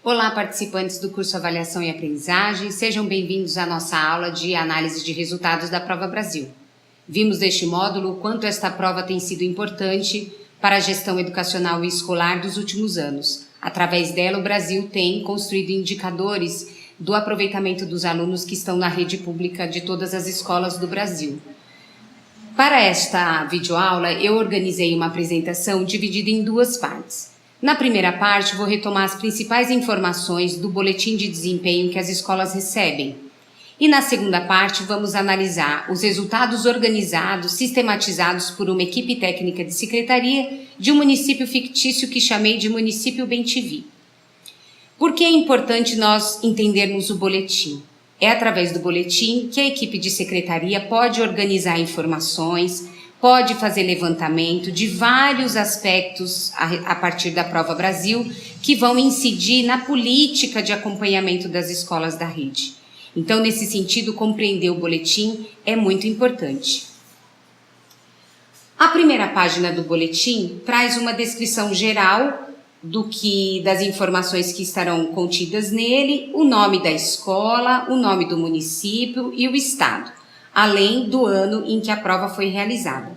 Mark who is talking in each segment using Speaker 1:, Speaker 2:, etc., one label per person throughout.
Speaker 1: Olá, participantes do curso Avaliação e Aprendizagem, sejam bem-vindos à nossa aula de análise de resultados da Prova Brasil. Vimos neste módulo o quanto esta prova tem sido importante para a gestão educacional e escolar dos últimos anos. Através dela, o Brasil tem construído indicadores do aproveitamento dos alunos que estão na rede pública de todas as escolas do Brasil. Para esta videoaula, eu organizei uma apresentação dividida em duas partes. Na primeira parte, vou retomar as principais informações do boletim de desempenho que as escolas recebem. E na segunda parte, vamos analisar os resultados organizados, sistematizados por uma equipe técnica de secretaria de um município fictício que chamei de Município Bem-te-vi. Por que é importante nós entendermos o boletim? É através do boletim que a equipe de secretaria pode organizar informações, pode fazer levantamento de vários aspectos a partir da Prova Brasil que vão incidir na política de acompanhamento das escolas da rede. Então, nesse sentido, compreender o boletim é muito importante. A primeira página do boletim traz uma descrição geral das informações que estarão contidas nele, o nome da escola, o nome do município e o estado, além do ano em que a prova foi realizada.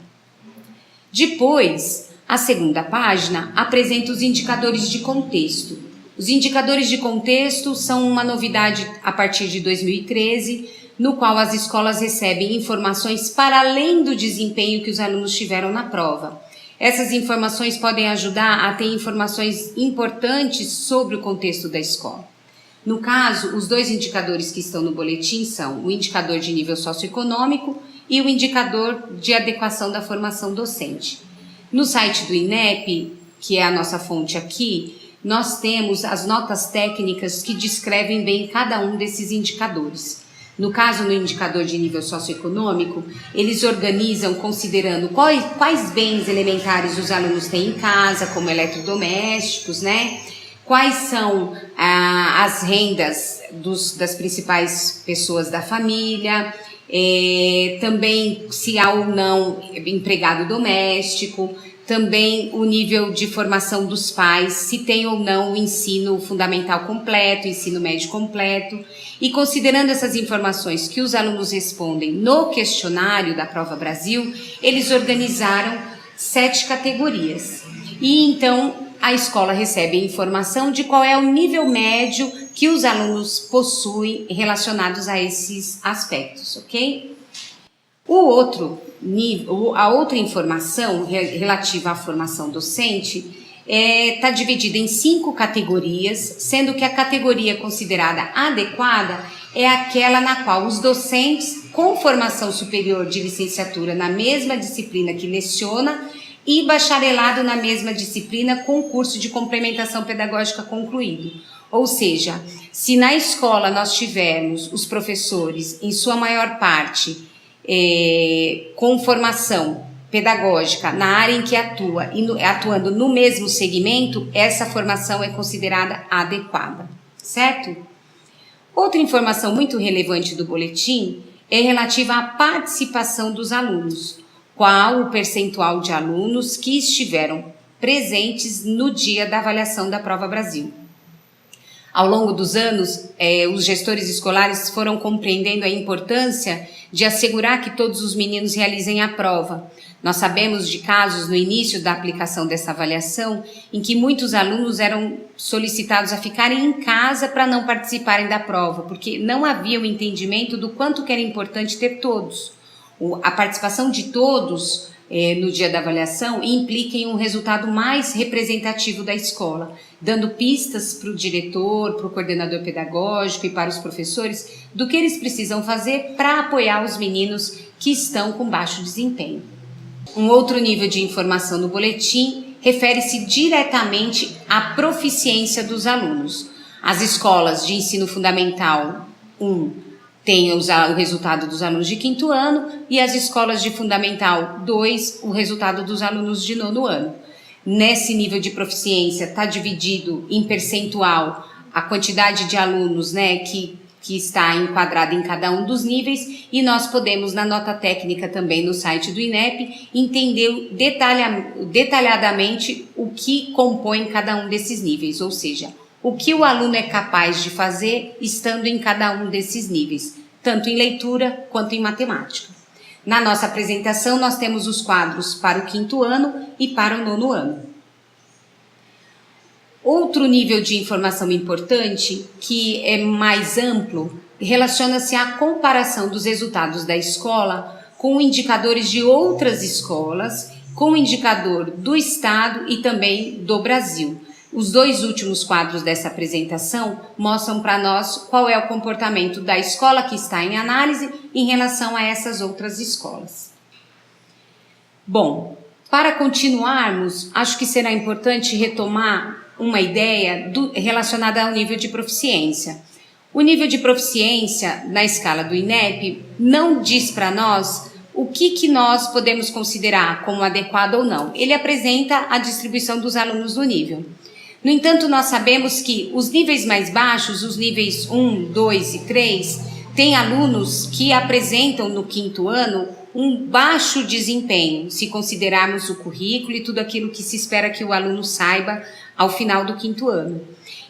Speaker 1: Depois, a segunda página apresenta os indicadores de contexto. Os indicadores de contexto são uma novidade a partir de 2013, no qual as escolas recebem informações para além do desempenho que os alunos tiveram na prova. Essas informações podem ajudar a ter informações importantes sobre o contexto da escola. No caso, os dois indicadores que estão no boletim são o indicador de nível socioeconômico e o indicador de adequação da formação docente. No site do INEP, que é a nossa fonte aqui, nós temos as notas técnicas que descrevem bem cada um desses indicadores. No caso, no indicador de nível socioeconômico, eles organizam considerando quais bens elementares os alunos têm em casa, como eletrodomésticos, né? Quais são as rendas das principais pessoas da família, também se há ou não empregado doméstico, também o nível de formação dos pais, se tem ou não o ensino fundamental completo, ensino médio completo. E considerando essas informações que os alunos respondem no questionário da Prova Brasil, eles organizaram 7 categorias. E então a escola recebe informação de qual é o nível médio que os alunos possuem relacionados a esses aspectos, ok? A outra informação relativa à formação docente está dividida em 5 categorias, sendo que a categoria considerada adequada é aquela na qual os docentes com formação superior de licenciatura na mesma disciplina que leciona e bacharelado na mesma disciplina com curso de complementação pedagógica concluído. Ou seja, se na escola nós tivermos os professores, em sua maior parte, com formação pedagógica na área em que atua e atuando no mesmo segmento, essa formação é considerada adequada, certo? Outra informação muito relevante do boletim é relativa à participação dos alunos. Qual o percentual de alunos que estiveram presentes no dia da avaliação da Prova Brasil? Ao longo dos anos, os gestores escolares foram compreendendo a importância de assegurar que todos os meninos realizem a prova. Nós sabemos de casos no início da aplicação dessa avaliação em que muitos alunos eram solicitados a ficarem em casa para não participarem da prova, porque não havia o entendimento do quanto que era importante ter todos. A participação de todos no dia da avaliação implica em um resultado mais representativo da escola, dando pistas para o diretor, para o coordenador pedagógico e para os professores do que eles precisam fazer para apoiar os meninos que estão com baixo desempenho. Um outro nível de informação no boletim refere-se diretamente à proficiência dos alunos. As escolas de ensino fundamental 1 tem o resultado dos alunos de 5º ano e as escolas de Fundamental 2, o resultado dos alunos de 9º ano. Nesse nível de proficiência está dividido em percentual a quantidade de alunos, né, que está enquadrada em cada um dos níveis, e nós podemos, na nota técnica também no site do INEP, entender detalhadamente o que compõe cada um desses níveis, ou seja, o que o aluno é capaz de fazer estando em cada um desses níveis, tanto em leitura quanto em matemática. Na nossa apresentação, nós temos os quadros para o 5º ano e para o 9º ano. Outro nível de informação importante, que é mais amplo, relaciona-se à comparação dos resultados da escola com indicadores de outras escolas, com o indicador do Estado e também do Brasil. Os 2 últimos quadros dessa apresentação mostram para nós qual é o comportamento da escola que está em análise em relação a essas outras escolas. Bom, para continuarmos, acho que será importante retomar uma ideia relacionada ao nível de proficiência. O nível de proficiência na escala do INEP não diz para nós o que nós podemos considerar como adequado ou não. Ele apresenta a distribuição dos alunos do nível. No entanto, nós sabemos que os níveis mais baixos, os níveis 1, 2 e 3, têm alunos que apresentam no 5º ano um baixo desempenho, se considerarmos o currículo e tudo aquilo que se espera que o aluno saiba ao final do 5º ano.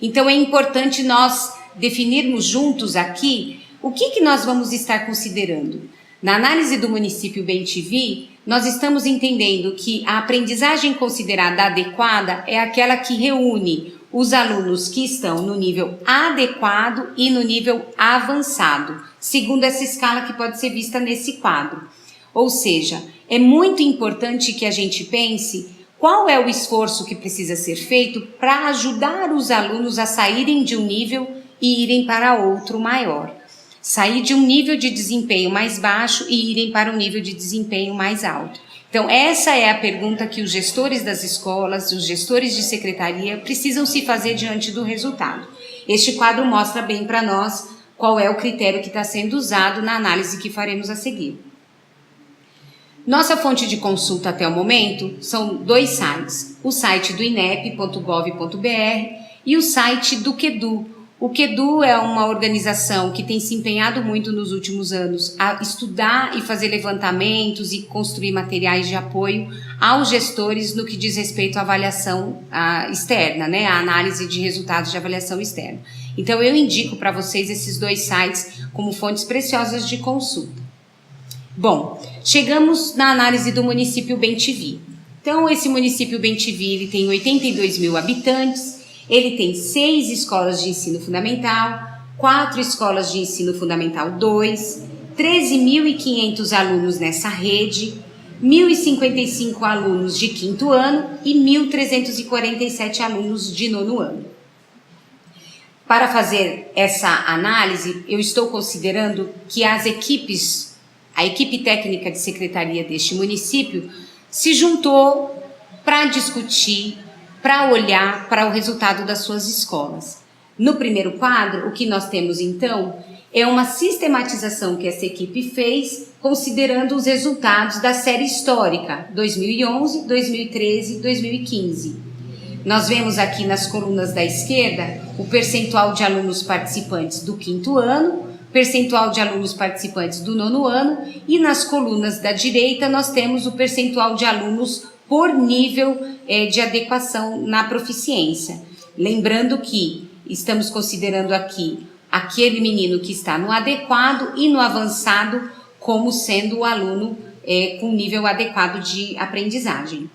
Speaker 1: Então, é importante nós definirmos juntos aqui o que nós vamos estar considerando. Na análise do município Bem-te-Vi, nós estamos entendendo que a aprendizagem considerada adequada é aquela que reúne os alunos que estão no nível adequado e no nível avançado, segundo essa escala que pode ser vista nesse quadro. Ou seja, é muito importante que a gente pense qual é o esforço que precisa ser feito para ajudar os alunos a saírem de um nível e irem para outro maior. Sair de um nível de desempenho mais baixo e irem para um nível de desempenho mais alto. Então, essa é a pergunta que os gestores das escolas, os gestores de secretaria precisam se fazer diante do resultado. Este quadro mostra bem para nós qual é o critério que está sendo usado na análise que faremos a seguir. Nossa fonte de consulta até o momento são 2 sites, o site do inep.gov.br e o site do QEDU. O QEDU é uma organização que tem se empenhado muito nos últimos anos a estudar e fazer levantamentos e construir materiais de apoio aos gestores no que diz respeito à avaliação externa, né? A análise de resultados de avaliação externa. Então, eu indico para vocês esses 2 sites como fontes preciosas de consulta. Bom, chegamos na análise do município Bem-te-Vi. Então, esse município Bem-te-Vi, ele tem 82 mil habitantes, ele tem 6 escolas de ensino fundamental, 4 escolas de ensino fundamental 2, 13.500 alunos nessa rede, 1.055 alunos de 5º ano e 1.347 alunos de 9º ano. Para fazer essa análise, eu estou considerando que a equipe técnica de secretaria deste município se juntou para discutir, para olhar para o resultado das suas escolas. No primeiro quadro, o que nós temos então é uma sistematização que essa equipe fez considerando os resultados da série histórica 2011, 2013 e 2015. Nós vemos aqui nas colunas da esquerda o percentual de alunos participantes do 5º ano, percentual de alunos participantes do 9º ano e nas colunas da direita nós temos o percentual de alunos por nível de adequação na proficiência. Lembrando que estamos considerando aqui aquele menino que está no adequado e no avançado como sendo o aluno com nível adequado de aprendizagem.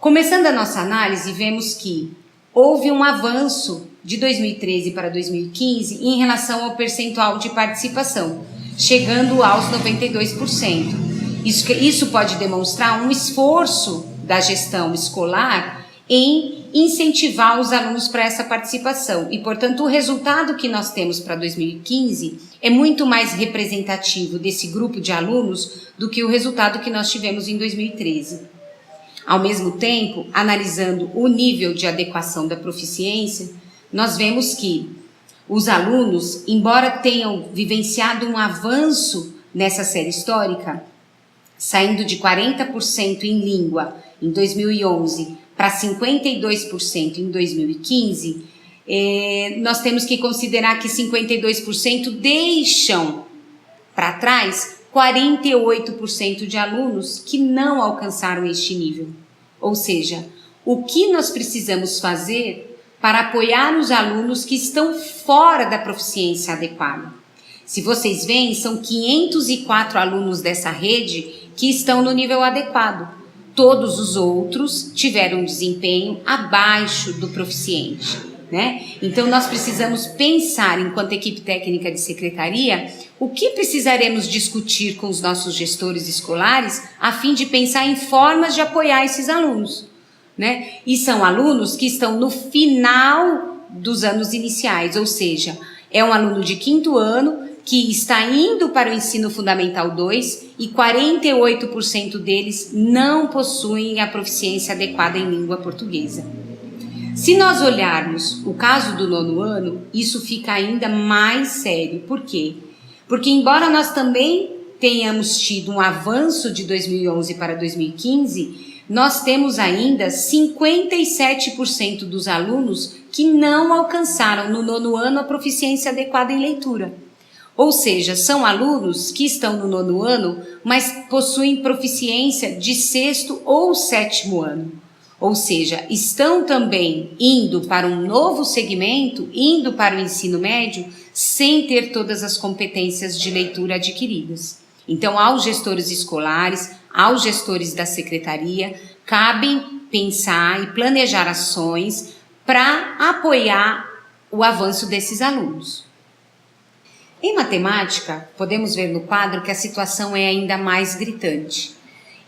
Speaker 1: Começando a nossa análise, vemos que houve um avanço de 2013 para 2015 em relação ao percentual de participação, chegando aos 92%. Isso pode demonstrar um esforço da gestão escolar em incentivar os alunos para essa participação e, portanto, o resultado que nós temos para 2015 é muito mais representativo desse grupo de alunos do que o resultado que nós tivemos em 2013. Ao mesmo tempo, analisando o nível de adequação da proficiência, nós vemos que os alunos, embora tenham vivenciado um avanço nessa série histórica, saindo de 40% em língua em 2011 para 52% em 2015, nós temos que considerar que 52% deixam para trás 48% de alunos que não alcançaram este nível. Ou seja, o que nós precisamos fazer para apoiar os alunos que estão fora da proficiência adequada. Se vocês veem, são 504 alunos dessa rede que estão no nível adequado. Todos os outros tiveram um desempenho abaixo do proficiente, né? Então, nós precisamos pensar, enquanto equipe técnica de secretaria, o que precisaremos discutir com os nossos gestores escolares a fim de pensar em formas de apoiar esses alunos, né? E são alunos que estão no final dos anos iniciais, ou seja, é um aluno de 5º ano que está indo para o ensino fundamental 2 e 48% deles não possuem a proficiência adequada em língua portuguesa. Se nós olharmos o caso do 9º ano, isso fica ainda mais sério. Por quê? Porque embora nós também tenhamos tido um avanço de 2011 para 2015, nós temos ainda 57% dos alunos que não alcançaram no 9º ano a proficiência adequada em leitura. Ou seja, são alunos que estão no 9º ano, mas possuem proficiência de 6º ou 7º ano. Ou seja, estão também indo para um novo segmento, indo para o ensino médio, sem ter todas as competências de leitura adquiridas. Então, aos gestores escolares, aos gestores da secretaria, cabe pensar e planejar ações para apoiar o avanço desses alunos. Em matemática, podemos ver no quadro que a situação é ainda mais gritante.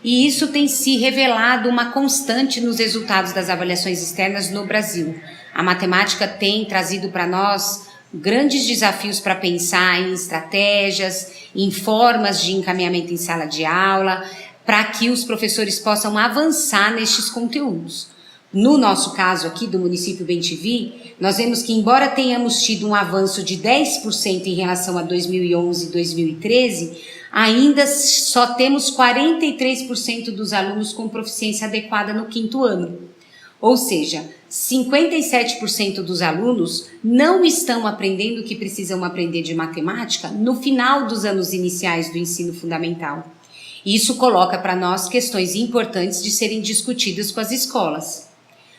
Speaker 1: E isso tem se revelado uma constante nos resultados das avaliações externas no Brasil. A matemática tem trazido para nós grandes desafios para pensar em estratégias, em formas de encaminhamento em sala de aula, para que os professores possam avançar nestes conteúdos. No nosso caso aqui do município Bem-te-Vi, nós vemos que embora tenhamos tido um avanço de 10% em relação a 2011 e 2013, ainda só temos 43% dos alunos com proficiência adequada no 5º ano. Ou seja, 57% dos alunos não estão aprendendo o que precisam aprender de matemática no final dos anos iniciais do ensino fundamental. Isso coloca para nós questões importantes de serem discutidas com as escolas.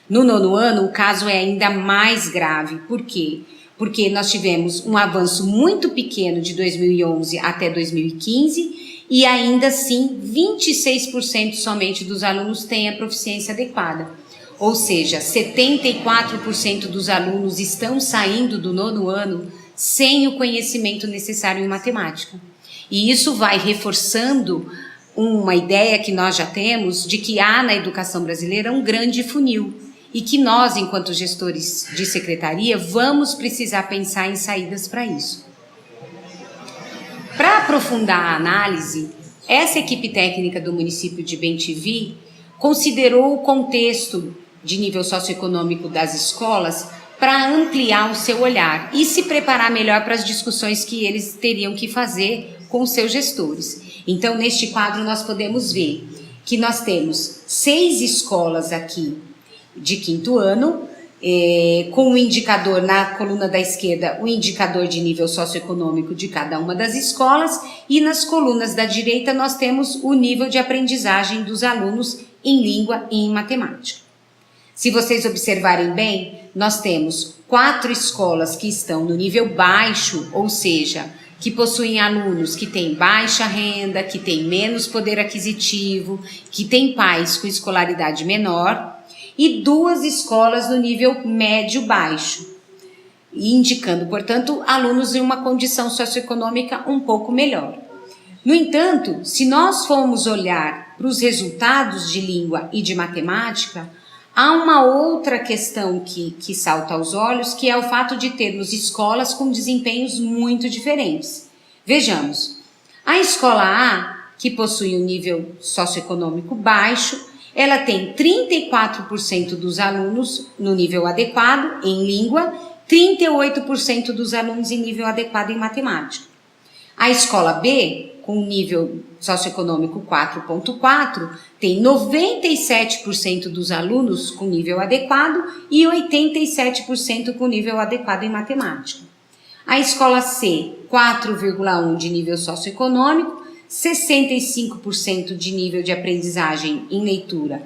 Speaker 1: No 9º ano, o caso é ainda mais grave. Por quê? Porque nós tivemos um avanço muito pequeno de 2011 até 2015 e ainda assim 26% somente dos alunos têm a proficiência adequada. Ou seja, 74% dos alunos estão saindo do 9º ano sem o conhecimento necessário em matemática. E isso vai reforçando uma ideia que nós já temos de que há na educação brasileira um grande funil. E que nós, enquanto gestores de secretaria, vamos precisar pensar em saídas para isso. Para aprofundar a análise, essa equipe técnica do município de Bem-te-Vi considerou o contexto de nível socioeconômico das escolas para ampliar o seu olhar e se preparar melhor para as discussões que eles teriam que fazer com os seus gestores. Então, neste quadro, nós podemos ver que nós temos 6 escolas aqui de 5º ano, com o indicador na coluna da esquerda, o indicador de nível socioeconômico de cada uma das escolas, e nas colunas da direita nós temos o nível de aprendizagem dos alunos em língua e em matemática. Se vocês observarem bem, nós temos 4 escolas que estão no nível baixo, ou seja, que possuem alunos que têm baixa renda, que têm menos poder aquisitivo, que têm pais com escolaridade menor, e 2 escolas no nível médio-baixo, indicando, portanto, alunos em uma condição socioeconômica um pouco melhor. No entanto, se nós formos olhar para os resultados de língua e de matemática, há uma outra questão que salta aos olhos, que é o fato de termos escolas com desempenhos muito diferentes. Vejamos, a escola A, que possui um nível socioeconômico baixo, ela tem 34% dos alunos no nível adequado em língua, 38% dos alunos em nível adequado em matemática. A escola B, com nível socioeconômico 4.4, tem 97% dos alunos com nível adequado e 87% com nível adequado em matemática. A escola C, 4,1 de nível socioeconômico, 65% de nível de aprendizagem em leitura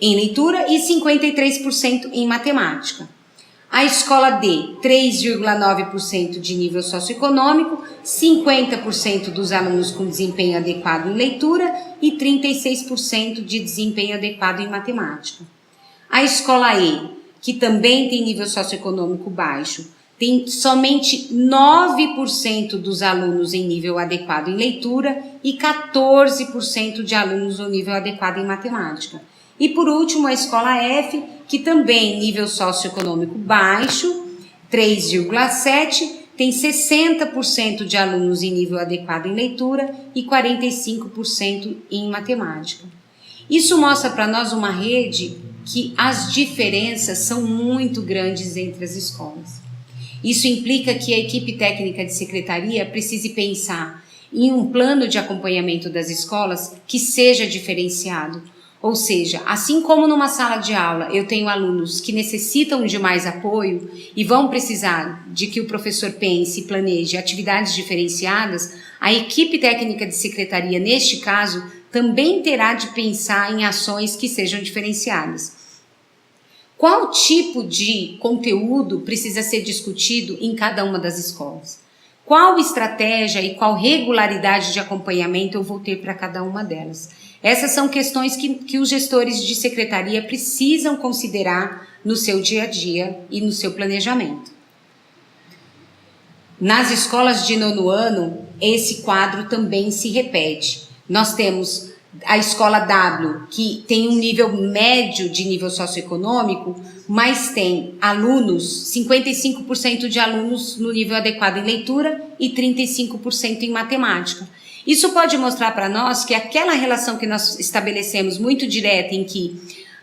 Speaker 1: em leitura e 53% em matemática. A escola D, 3,9% de nível socioeconômico, 50% dos alunos com desempenho adequado em leitura e 36% de desempenho adequado em matemática. A escola E, que também tem nível socioeconômico baixo, tem somente 9% dos alunos em nível adequado em leitura e 14% de alunos no nível adequado em matemática. E por último, a escola F, que também nível socioeconômico baixo, 3,7%, tem 60% de alunos em nível adequado em leitura e 45% em matemática. Isso mostra para nós uma rede que as diferenças são muito grandes entre as escolas. Isso implica que a equipe técnica de secretaria precise pensar em um plano de acompanhamento das escolas que seja diferenciado. Ou seja, assim como numa sala de aula eu tenho alunos que necessitam de mais apoio e vão precisar de que o professor pense e planeje atividades diferenciadas, a equipe técnica de secretaria, neste caso, também terá de pensar em ações que sejam diferenciadas. Qual tipo de conteúdo precisa ser discutido em cada uma das escolas? Qual estratégia e qual regularidade de acompanhamento eu vou ter para cada uma delas? Essas são questões que os gestores de secretaria precisam considerar no seu dia a dia e no seu planejamento. Nas escolas de 9º ano, esse quadro também se repete. Nós temos a escola W, que tem um nível médio de nível socioeconômico, mas tem alunos, 55% de alunos no nível adequado em leitura e 35% em matemática. Isso pode mostrar para nós que aquela relação que nós estabelecemos muito direta em que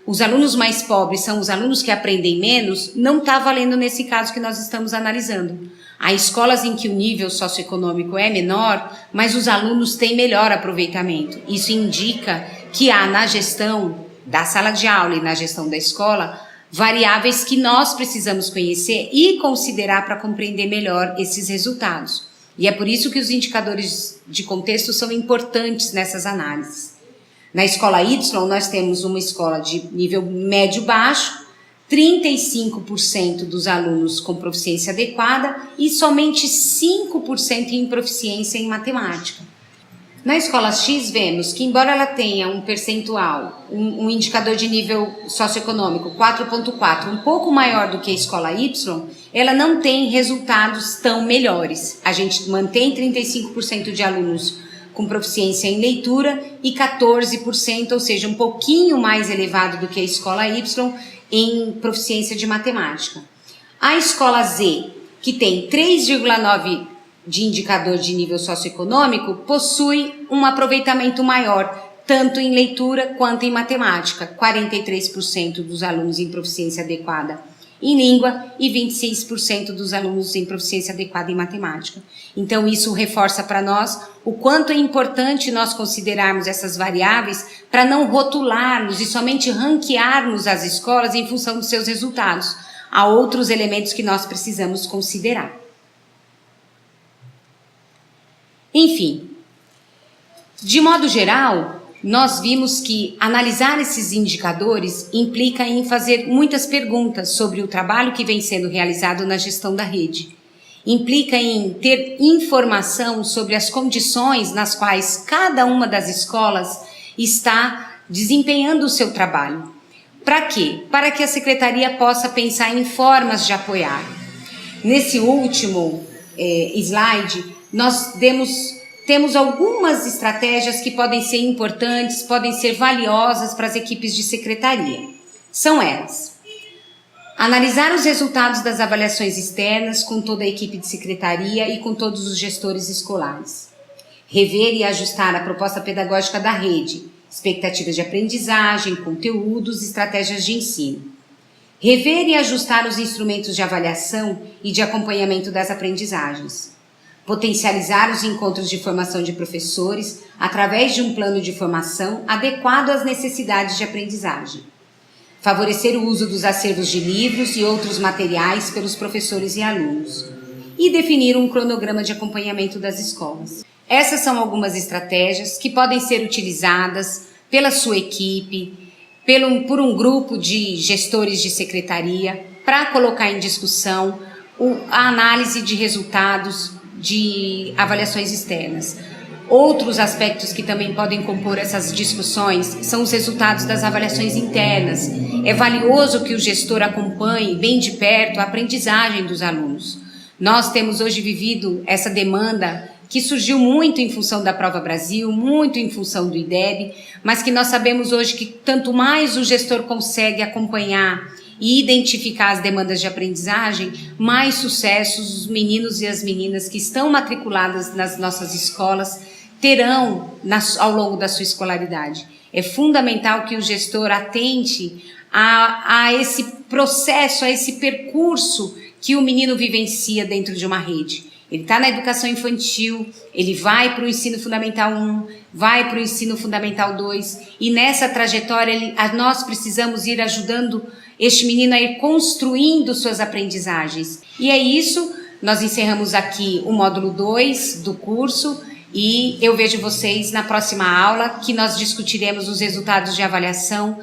Speaker 1: os alunos mais pobres são os alunos que aprendem menos, não está valendo nesse caso que nós estamos analisando. Há escolas em que o nível socioeconômico é menor, mas os alunos têm melhor aproveitamento. Isso indica que há na gestão da sala de aula e na gestão da escola variáveis que nós precisamos conhecer e considerar para compreender melhor esses resultados. E é por isso que os indicadores de contexto são importantes nessas análises. Na escola Y, nós temos uma escola de nível médio-baixo, 35% dos alunos com proficiência adequada e somente 5% em proficiência em matemática. Na escola X, vemos que, embora ela tenha um percentual, um indicador de nível socioeconômico 4,4, um pouco maior do que a escola Y, ela não tem resultados tão melhores. A gente mantém 35% de alunos com proficiência em leitura e 14%, ou seja, um pouquinho mais elevado do que a escola Y, em proficiência de matemática. A escola Z, que tem 3,9 de indicador de nível socioeconômico, possui um aproveitamento maior, tanto em leitura quanto em matemática, 43% dos alunos em proficiência adequada em língua e 26% dos alunos em proficiência adequada em matemática. Então, isso reforça para nós o quanto é importante nós considerarmos essas variáveis para não rotularmos e somente ranquearmos as escolas em função dos seus resultados. Há outros elementos que nós precisamos considerar. Enfim, de modo geral, nós vimos que analisar esses indicadores implica em fazer muitas perguntas sobre o trabalho que vem sendo realizado na gestão da rede. Implica em ter informação sobre as condições nas quais cada uma das escolas está desempenhando o seu trabalho. Para quê? Para que a secretaria possa pensar em formas de apoiar. Nesse último slide, nós temos algumas estratégias que podem ser importantes, podem ser valiosas para as equipes de secretaria. São elas: analisar os resultados das avaliações externas com toda a equipe de secretaria e com todos os gestores escolares. Rever e ajustar a proposta pedagógica da rede, expectativas de aprendizagem, conteúdos, estratégias de ensino. Rever e ajustar os instrumentos de avaliação e de acompanhamento das aprendizagens. Potencializar os encontros de formação de professores através de um plano de formação adequado às necessidades de aprendizagem. Favorecer o uso dos acervos de livros e outros materiais pelos professores e alunos. E definir um cronograma de acompanhamento das escolas. Essas são algumas estratégias que podem ser utilizadas pela sua equipe por um grupo de gestores de secretaria para colocar em discussão a análise de resultados de avaliações externas. Outros aspectos que também podem compor essas discussões são os resultados das avaliações internas. É valioso que o gestor acompanhe bem de perto a aprendizagem dos alunos. Nós temos hoje vivido essa demanda que surgiu muito em função da Prova Brasil, muito em função do IDEB, mas que nós sabemos hoje que tanto mais o gestor consegue acompanhar e identificar as demandas de aprendizagem, mais sucessos os meninos e as meninas que estão matriculadas nas nossas escolas terão ao longo da sua escolaridade. É fundamental que o gestor atente a esse processo, a esse percurso que o menino vivencia dentro de uma rede. Ele está na educação infantil, ele vai para o ensino fundamental 1, vai para o ensino fundamental 2, e nessa trajetória nós precisamos ir ajudando este menino a ir construindo suas aprendizagens. E é isso, nós encerramos aqui o módulo 2 do curso, e eu vejo vocês na próxima aula, que nós discutiremos os resultados de avaliação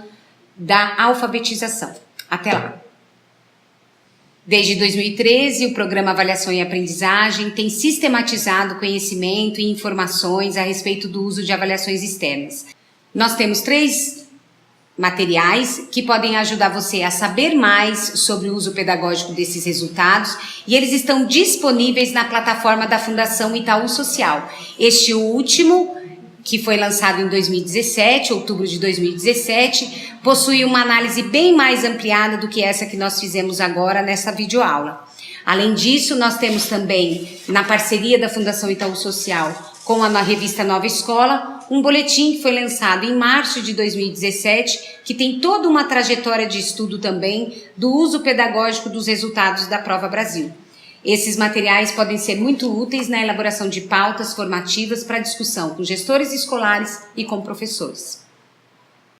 Speaker 1: da alfabetização. Até lá! Desde 2013, o programa Avaliação e Aprendizagem tem sistematizado conhecimento e informações a respeito do uso de avaliações externas. Nós temos 3 materiais que podem ajudar você a saber mais sobre o uso pedagógico desses resultados, e eles estão disponíveis na plataforma da Fundação Itaú Social. Este último, que foi lançado em 2017, outubro de 2017, possui uma análise bem mais ampliada do que essa que nós fizemos agora nessa videoaula. Além disso, nós temos também, na parceria da Fundação Itaú Social com a revista Nova Escola, um boletim que foi lançado em março de 2017, que tem toda uma trajetória de estudo também do uso pedagógico dos resultados da Prova Brasil. Esses materiais podem ser muito úteis na elaboração de pautas formativas para discussão com gestores escolares e com professores.